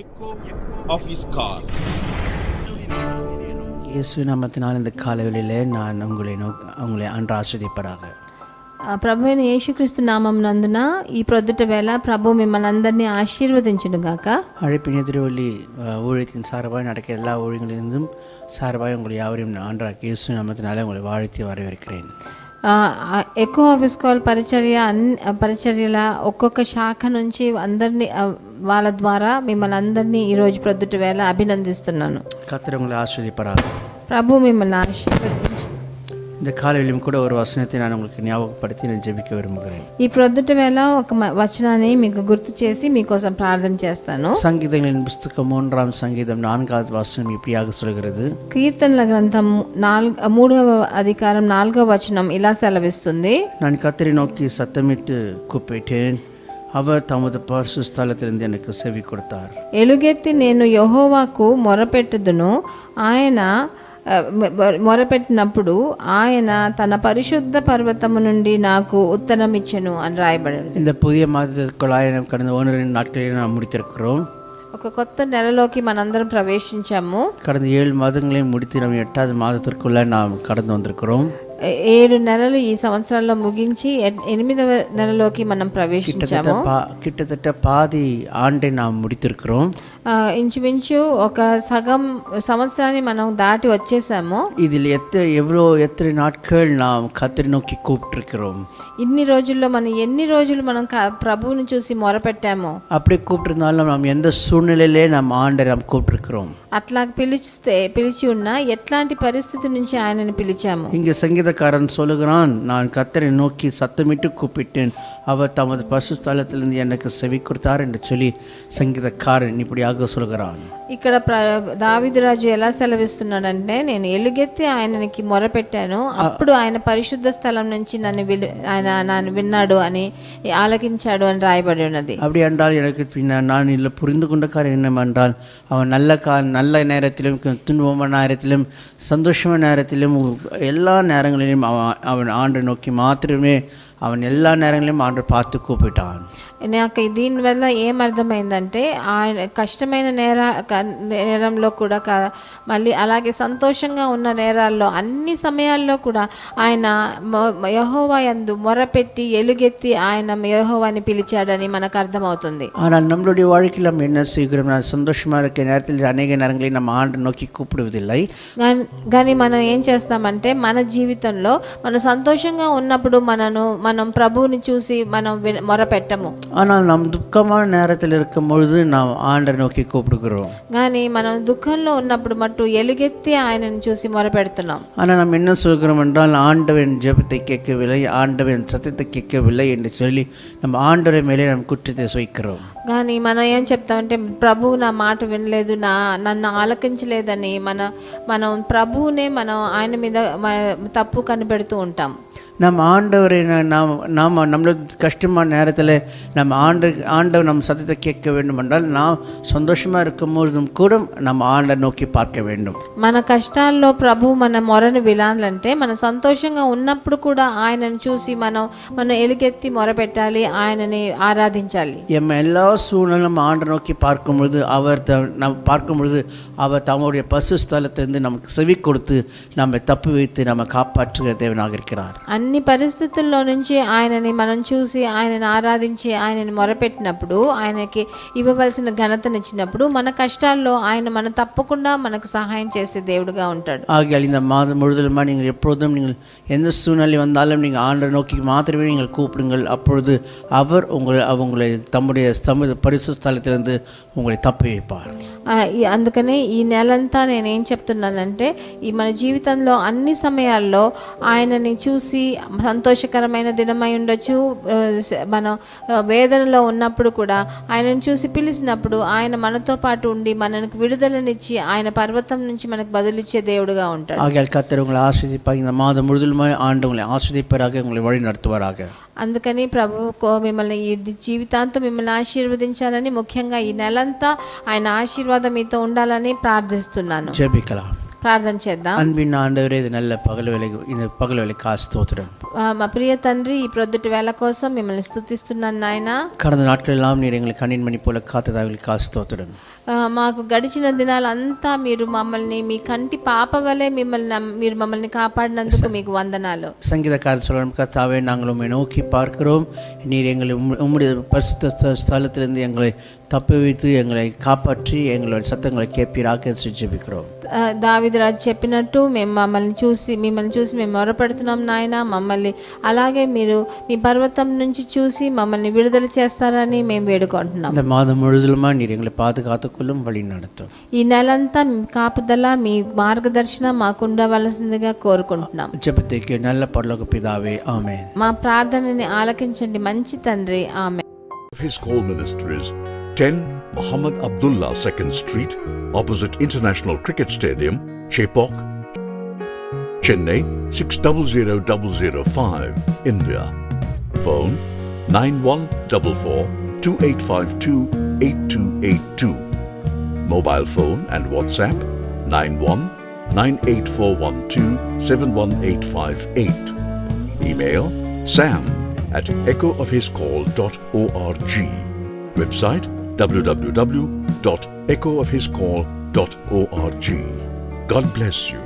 echo of his car. இயேசு நாமத்தினால் இந்த காலையிலே நான் உங்களை அன்று ஆஸ்வதிப்பதாக. ప్రభు అయిన యేసుక్రీస్తు నామం నందున ఈ ప్రొద్దుట వేళ ప్రభు మిమ్మల్ని అందరినీ ఆశీర్వదించును గాక. அழைப்பின் எதிரொலி ஊழியத்தின் சார்பாக நடக்கிற எல்லா ஊழியங்களிலிருந்தும் சார்பாக உங்களை யாவரையும் ஆண்டவராகிய இயேசு நாமத்தினாலே உங்களை வாழ்த்தி வரவேற்கிறேன். ఎకో ఆఫీస్ కాల్ పరిచర్యల ఒక్కొక్క శాఖ నుంచి అందరినీ వాళ్ళ ద్వారా మిమ్మల్ని అందరినీ ఈరోజు ప్రొద్దుట వేళ అభినందిస్తున్నాను. கர்த்தர் உங்களை ஆஸ்வதிப்பாராக. ప్రభు మిమ్మల్ని ఆశీర్వదించి இந்த காலையிலும் கூட ஒரு வசனத்தை நான் உங்களுக்கு ஞாபகப்படுத்தி நான் ஜெபிக்க விரும்புகிறேன். ఈ ప్రొద్దుట వేళ ఒక వచనాన్ని మీకు గుర్తు చేసి మీకోసం ప్రార్థన చేస్తాను. சங்கீதங்களின் புஸ்தகம் 3ஆம் சங்கீதம் 4வது வசனம் இப்படியாக சொல்கிறது. కీర్తనల గ్రంథం 3వ అధికారం 4వ వచనం ఇలా సెలవిస్తుంది. நான் கர்த்தரை நோக்கி சத்தமிட்டு கூப்பிட்டேன், அவர் தமது பரிசுத்த ஸ்தலத்திலிருந்து எனக்கு செவி கொடுத்தார். ఎలుగెత్తి నేను యెహోవాకు మొరపెట్టుదును, ఆయన మొరపెట్టినప్పుడు ఆయన తన పరిశుద్ధ పర్వతము నుండి నాకు ఉత్తరం ఇచ్చెను అని రాయబడింది. இந்த புதிய மாதத்திற்குள்ளாக கடந்த 1-2 நாட்களில் நாம் முடித்திருக்கிறோம். ఒక కొత్త నెలలోకి మనందరం ప్రవేశించాము. கடந்த 7 மாதங்களையும் முடித்து நம்ம 8வது மாதத்திற்குள்ள நாம் கடந்து வந்திருக்கிறோம். 7 నెలలు ఈ సంవత్సరంలో ముగించి 8వ నెలలోకి మనం ప్రవేశించాము. கிட்டத்தட்ட பாதி ஆண்டை நாம் முடித்திருக்கிறோம். ఇంచుమించు ఒక సగం సంవత్సరాన్ని మనం దాటి వచ్చేసాము. இதில் எத்தனை நாட்கள் நாம் கர்த்தரை நோக்கி கூப்பிட்டிருக்கிறோம். ఇన్ని రోజుల్లో మనం ఎన్ని రోజులు మనం ప్రభువుని చూసి మొరపెట్టాము. அப்படி கூப்பிட்டிருந்தாலும் நாம் எந்த சூழ்நிலையிலே நாம் ஆண்டை நாம் கூப்பிட்டிருக்கிறோம். అట్లా పిలిచి ఉన్నా ఎట్లాంటి పరిస్థితి నుంచి ఆయనని పిలిచాము. இங்கே சங்கீதக்காரன் சொல்லுகிறான், நான் கர்த்தரை நோக்கி சத்தமிட்டு கூப்பிட்டேன், அவர் தமது பரிசுத்த ஸ்தலத்திலிருந்து எனக்கு செவி கொடுத்தார் என்று சொல்லி சங்கீதக்காரன் இப்படியாக சொல்கிறான். ఇక్కడ దావీదు రాజు ఎలా సెలవిస్తున్నాడంటే, నేను ఎలుగెత్తి ఆయనకి మొరపెట్టాను, అప్పుడు ఆయన పరిశుద్ధ స్థలం నుంచి నన్ను విన్నాడు అని ఆలకించాడు అని రాయబడి ఉన్నది. அப்படி என்றால் எனக்கு நான் இதில் புரிந்து கொண்ட காரியம் என்னவென்றால், அவன் நல்ல நேரத்திலும் துன்பமான நேரத்திலும் சந்தோஷமான நேரத்திலும் எல்லா நேரங்களிலும் அவன் ஆண்டை நோக்கி மாத்திரமே அவன் எல்லா நேரங்களிலும் ஆண்டு பார்த்து கூப்பிட்டான். నాకు దీనివల్ల ఏమర్థమైందంటే, ఆయన కష్టమైన నేరంలో కూడా మళ్ళీ అలాగే సంతోషంగా ఉన్న నేరాల్లో అన్ని సమయాల్లో కూడా ఆయన యెహోవా యందు మొరపెట్టి ఎలుగెత్తి ఆయన యెహోవాని పిలిచాడని మనకు అర్థమవుతుంది. ஆனால் நம்மளுடைய வாழ்க்கையில் நம்ம என்ன செய்கிறோம், நான் சந்தோஷமாக இருக்க நேரத்தில் அநேக நேரங்களில் நம்ம ஆண்டு நோக்கி கூப்பிடுவதில்லை. కానీ మనం ఏం చేస్తామంటే, మన జీవితంలో మనం సంతోషంగా ఉన్నప్పుడు మనం ప్రభువుని చూసి మనం మొరపెట్టము. ஆனால் நாம் துக்கமான நேரத்தில் இருக்கும் பொழுது நாம் ஆண்டை நோக்கி கூப்பிடுகிறோம். కానీ మనం దుఃఖంలో ఉన్నప్పుడు మట్టు ఎలుగెత్తి ఆయనను చూసి మొరపెడుతున్నాం. ஆனால் நாம் என்ன சொல்கிறோம் என்றால், ஆண்டவன் ஜெபத்தை கேட்கவில்லை, ஆண்டவன் சத்தத்தை கேட்கவில்லை என்று சொல்லி நம்ம ஆண்டவரை மேலே நாம் குற்றத்தை சுவைக்கிறோம். కానీ మనం ఏం చెప్తామంటే, ప్రభువు నా మాట వినలేదు, నన్ను ఆలకించలేదని మనం ప్రభువునే మనం ఆయన మీద తప్పు కనిపెడుతూ ఉంటాం. நம்ம ஆண்டவரை நாம் நம்மளுக்கு கஷ்டமான நேரத்தில் நம்ம ஆண்டவர் நம்ம சத்தத்தை கேட்க வேண்டும் என்றால், நாம் சந்தோஷமாக இருக்கும் பொழுதும் கூட நம்ம ஆண்டை நோக்கி பார்க்க வேண்டும். మన కష్టాల్లో ప్రభు మన మొరను వినాలంటే, మనం సంతోషంగా ఉన్నప్పుడు కూడా ఆయనను చూసి మనం ఎలుగెత్తి మొరపెట్టాలి, ఆయనని ఆరాధించాలి. எல்லா சூழ்நிலும் ஆண்டை நோக்கி பார்க்கும் பொழுது அவர் தம்முடைய பரிசுத்த ஸ்தலத்திலிருந்து நமக்கு செவி கொடுத்து நம்மை தப்பு வைத்து நம்ம காப்பாற்றுகிற தேவனாக இருக்கிறார். అన్ని పరిస్థితుల్లో నుంచి ఆయనని మనం చూసి ఆయనని ఆరాధించి ఆయనని మొరపెట్టినప్పుడు, ఆయనకి ఇవ్వవలసిన ఘనతనిచ్చినప్పుడు, మన కష్టాల్లో ఆయన తప్పకుండా మనకు సహాయం చేసే దేవుడుగా ఉంటాడు. ஆகையால் இந்த மாதம் முழுவதுமா நீங்கள் எப்பொழுதும் நீங்கள் எந்த சூழ்நிலை வந்தாலும் நீங்கள் ஆண்டை நோக்கி மாத்திரமே நீங்கள் கூப்பிடுங்கள். அப்பொழுது அவர் உங்களை தம்முடைய பரிசுத்த ஸ்தலத்திலிருந்து உங்களை தப்பி வைப்பார். అందుకనే ఈ నెలంతా నేనేం చెప్తున్నానంటే, ఈ మన జీవితంలో అన్ని సమయాల్లో ఆయనని చూసి సంతోషకరమైన దినమై ఉండొచ్చు, మనం వేదనలో ఉన్నప్పుడు కూడా ఆయనను చూసి పిలిచినప్పుడు ఆయన మనతో పాటు ఉండి మనకు విడుదలనిచ్చి ఆయన పర్వతం నుంచి మనకు బదులిచ్చే దేవుడుగా ఉంటాడు. ஆகையால் கர்த்தர் உங்களை ஆசீர்வதிப்பார். இந்த மாதம் முழுவதுமாய் ஆண்டு உங்களை ஆசீர்வதிப்பாராக, உங்களை வழி நடத்துவாராக. అందుకని ప్రభువు మిమ్మల్ని ఈ జీవితాంతం మిమ్మల్ని ఆశీర్వదించాలని, ముఖ్యంగా ఈ నెలంతా ఆయన ఆశీర్వాదం మీతో ఉండాలని ప్రార్థిస్తున్నాను. ஜெபிக்கலாம். ప్రార్థన చేద్దాం. அன்பின் ஆண்டவரே, இது நல்ல பகல் வேலைக்காக ஸ்தோத்திரம். మా ప్రియ తండ్రి, ఈ ప్రొద్దుటి వేళ కోసం మిమ్మల్ని స్తుతిస్తున్నాను నాయన. கடந்த நாட்களெல்லாம் நீர் எங்களை கண்ணின் மணி போல காத்ததாவிற்காக ஸ்தோத்திரம். మాకు గడిచిన దినాలంతా మీరు మమ్మల్ని మీ కంటి పాప వలె మీరు మమ్మల్ని కాపాడినందుకు మీకు వందనాలు. சங்கீதக்காரர் சொல்லும், கர்த்தாவே நாங்கள் உம்மை நோக்கி பார்க்கிறோம், நீர் எங்களை உம்முடைய பரிசுத்த ஸ்தலத்திலிருந்து எங்களை தப்புவித்து எங்களை காப்பாற்றி எங்களுடைய சத்தங்களை கேட்பீராக என்று ஜெபிக்கிறோம். దావీదు రాజు చెప్పినట్టు మిమ్మల్ని చూసి మేము మొరపెడుతున్నాం నాయన. మమ్మల్ని అలాగే మీరు మీ పర్వతం నుంచి చూసి మమ్మల్ని విడుదల చేస్తారని మేము వేడుకుంటున్నాం. இந்த மாதம் முழுவதுமா நீர் எங்களை பாதுகாத்துக்கொள்ளும், வழி நடத்தும். ఈ నెలంతా మీ కాపుదల, మీ మార్గదర్శనం మాకు ఉండవలసిందిగా కోరుకుంటున్నాం. ஜெபத்தை நல்ல பரலோக பிதாவே, ఆమేన్. మా ప్రార్థనని ఆలకించండి మంచి తండ్రి, ఆమేన్. His call ministries 10 Muhammad Abdullah 2nd Street, opposite International Cricket Stadium, Chepauk, Chennai 600005, India. Phone 914428528282. Mobile phone and WhatsApp 919841271858. Email sam@echoofhiscall.org. Website www.echoofhiscall.org. God bless you.